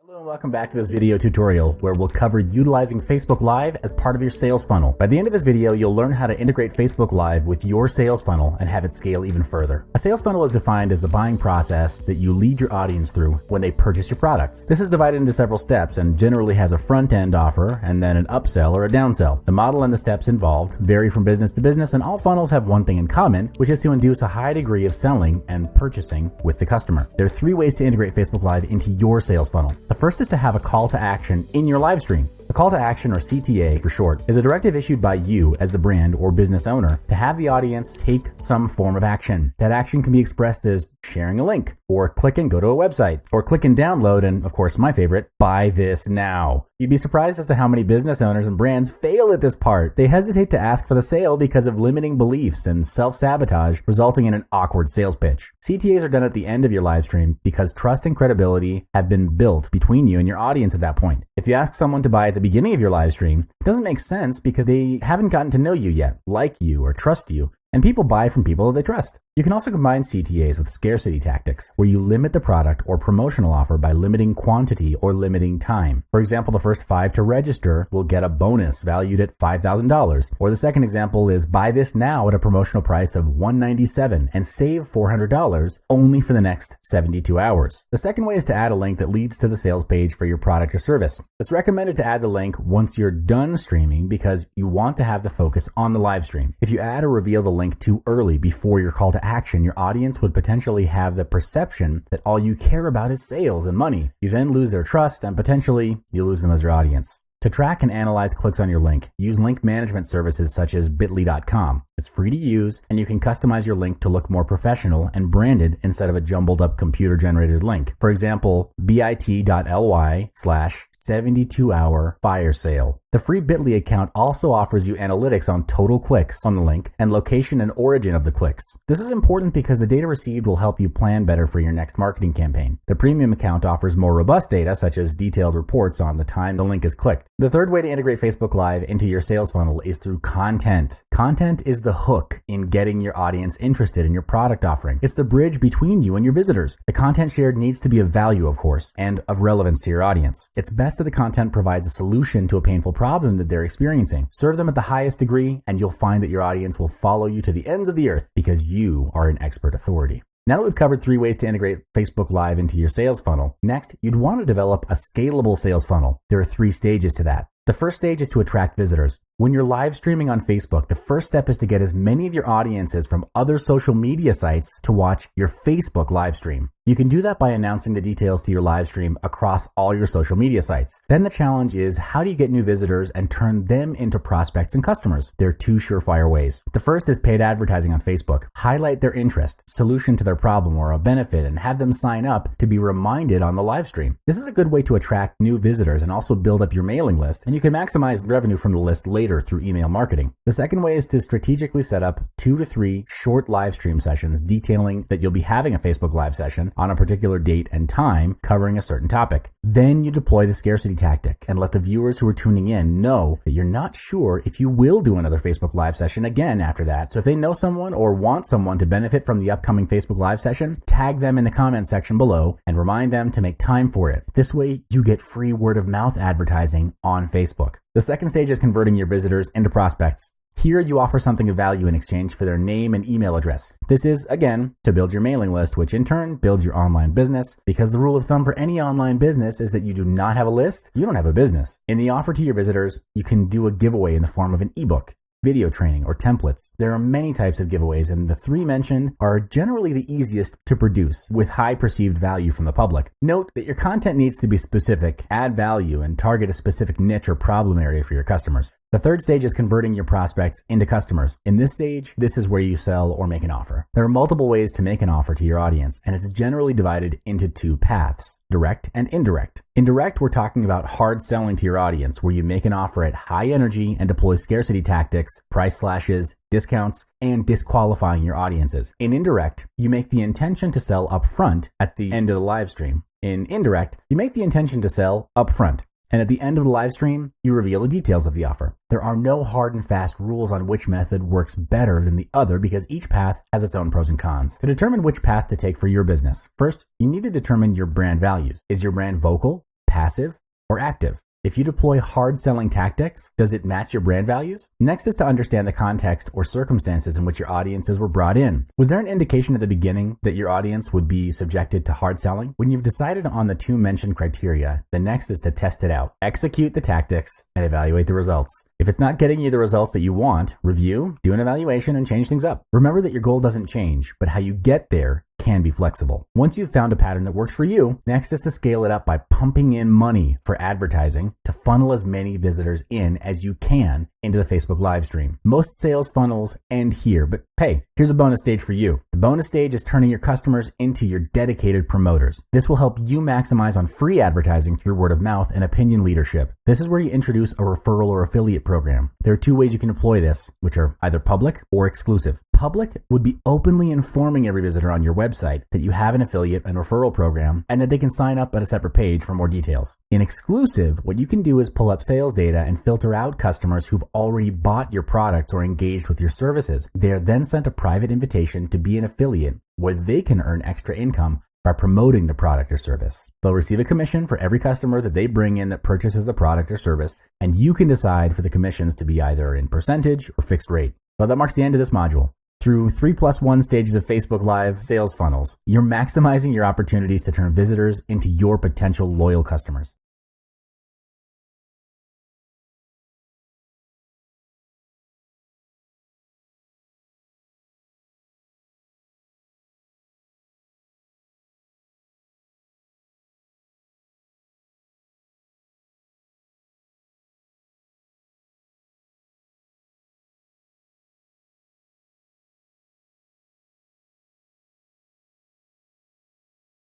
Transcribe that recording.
Hello and welcome back to this video tutorial where we'll cover utilizing Facebook Live as part of your sales funnel. By the end of this video, you'll learn how to integrate Facebook Live with your sales funnel and have it scale even further. A sales funnel is defined as the buying process that you lead your audience through when they purchase your products. This is divided into several steps and generally has a front-end offer and then an upsell or a downsell. The model and the steps involved vary from business to business, and all funnels have one thing in common, which is to induce a high degree of selling and purchasing with the customer. There are three ways to integrate Facebook Live into your sales funnel. The first is to have a call to action in your live stream. A call to action, or CTA for short, is a directive issued by you as the brand or business owner to have the audience take some form of action. That action can be expressed as sharing a link, or click and go to a website, or click and download, and of course my favorite, buy this now. You'd be surprised as to how many business owners and brands fail at this part. They hesitate to ask for the sale because of limiting beliefs and self-sabotage, resulting in an awkward sales pitch. CTAs are done at the end of your live stream because trust and credibility have been built between you and your audience at that point. If you ask someone to buy at the beginning of your live stream, it doesn't make sense because they haven't gotten to know you yet, like you, or trust you. And people buy from people they trust. You can also combine CTAs with scarcity tactics, where you limit the product or promotional offer by limiting quantity or limiting time. For example, the first 5 to register will get a bonus valued at $5,000. Or the second example is buy this now at a promotional price of $197 and save $400 only for the next 72 hours. The second way is to add a link that leads to the sales page for your product or service. It's recommended to add the link once you're done streaming because you want to have the focus on the live stream. If you add or reveal the link too early before your call to action, your audience would potentially have the perception that all you care about is sales and money. You then lose their trust and potentially you lose them as your audience. To track and analyze clicks on your link, use link management services such as /bit.ly.com. It's free to use, and you can customize your link to look more professional and branded instead of a jumbled up computer generated link. For example, bit.ly/72-hour fire sale. The free Bitly account also offers you analytics on total clicks on the link and location and origin of the clicks. This is important because the data received will help you plan better for your next marketing campaign. The premium account offers more robust data, such as detailed reports on the time the link is clicked. The third way to integrate Facebook Live into your sales funnel is through content. Content is the hook in getting your audience interested in your product offering. It's the bridge between you and your visitors. The content shared needs to be of value, of course, and of relevance to your audience. It's best that the content provides a solution to a painful problem that they're experiencing. Serve them at the highest degree, and you'll find that your audience will follow you to the ends of the earth because you are an expert authority. Now that we've covered 3 ways to integrate Facebook Live into your sales funnel, next, you'd want to develop a scalable sales funnel. There are 3 stages to that. The first stage is to attract visitors. When you're live streaming on Facebook, the first step is to get as many of your audiences from other social media sites to watch your Facebook live stream. You can do that by announcing the details to your live stream across all your social media sites. Then the challenge is, how do you get new visitors and turn them into prospects and customers? There are 2 surefire ways. The first is paid advertising on Facebook. Highlight their interest, solution to their problem, or a benefit, and have them sign up to be reminded on the live stream. This is a good way to attract new visitors and also build up your mailing list, and you can maximize revenue from the list later through email marketing. The second way is to strategically set up 2 to 3 short live stream sessions detailing that you'll be having a Facebook Live session on a particular date and time covering a certain topic. Then you deploy the scarcity tactic and let the viewers who are tuning in know that you're not sure if you will do another Facebook Live session again after that. So if they know someone or want someone to benefit from the upcoming Facebook Live session, tag them in the comment section below and remind them to make time for it. This way you get free word of mouth advertising on Facebook. The second stage is converting your visitors into prospects. Here you offer something of value in exchange for their name and email address. This is, again, to build your mailing list, which in turn builds your online business, because the rule of thumb for any online business is that you do not have a list, you don't have a business. In the offer to your visitors, you can do a giveaway in the form of an ebook, video training, or templates. There are many types of giveaways, and the 3 mentioned are generally the easiest to produce with high perceived value from the public. Note that your content needs to be specific, add value, and target a specific niche or problem area for your customers. The third stage is converting your prospects into customers. In this stage, this is where you sell or make an offer. There are multiple ways to make an offer to your audience, and it's generally divided into 2 paths, direct and indirect. Indirect, we're talking about hard selling to your audience, where you make an offer at high energy and deploy scarcity tactics, price slashes, discounts, and disqualifying your audiences. In indirect, you make the intention to sell upfront at the end of the live stream. In indirect, you make the intention to sell upfront. And at the end of the live stream, you reveal the details of the offer. There are no hard and fast rules on which method works better than the other because each path has its own pros and cons. To determine which path to take for your business, first, you need to determine your brand values. Is your brand vocal? passive, or active? If you deploy hard selling tactics, does it match your brand values? Next is to understand the context or circumstances in which your audiences were brought in. Was there an indication at the beginning that your audience would be subjected to hard selling? When you've decided on the two mentioned criteria, the next is to test it out. Execute the tactics and evaluate the results. If it's not getting you the results that you want, review, do an evaluation, and change things up. Remember that your goal doesn't change, but how you get there can be flexible. Once you've found a pattern that works for you, next is to scale it up by pumping in money for advertising to funnel as many visitors in as you can into the Facebook live stream. Most sales funnels end here, but hey, here's a bonus stage for you. The bonus stage is turning your customers into your dedicated promoters. This will help you maximize on free advertising through word of mouth and opinion leadership. This is where you introduce a referral or affiliate program. There are two ways you can deploy this, which are either public or exclusive. Public would be openly informing every visitor on your website that you have an affiliate and referral program and that they can sign up at a separate page for more details. In exclusive, what you can do is pull up sales data and filter out customers who've already bought your products or engaged with your services. They are then sent a private invitation to be an affiliate where they can earn extra income by promoting the product or service. They'll receive a commission for every customer that they bring in that purchases the product or service, and you can decide for the commissions to be either in percentage or fixed rate. Well, that marks the end of this module. Through 3+1 stages of Facebook Live sales funnels, you're maximizing your opportunities to turn visitors into your potential loyal customers.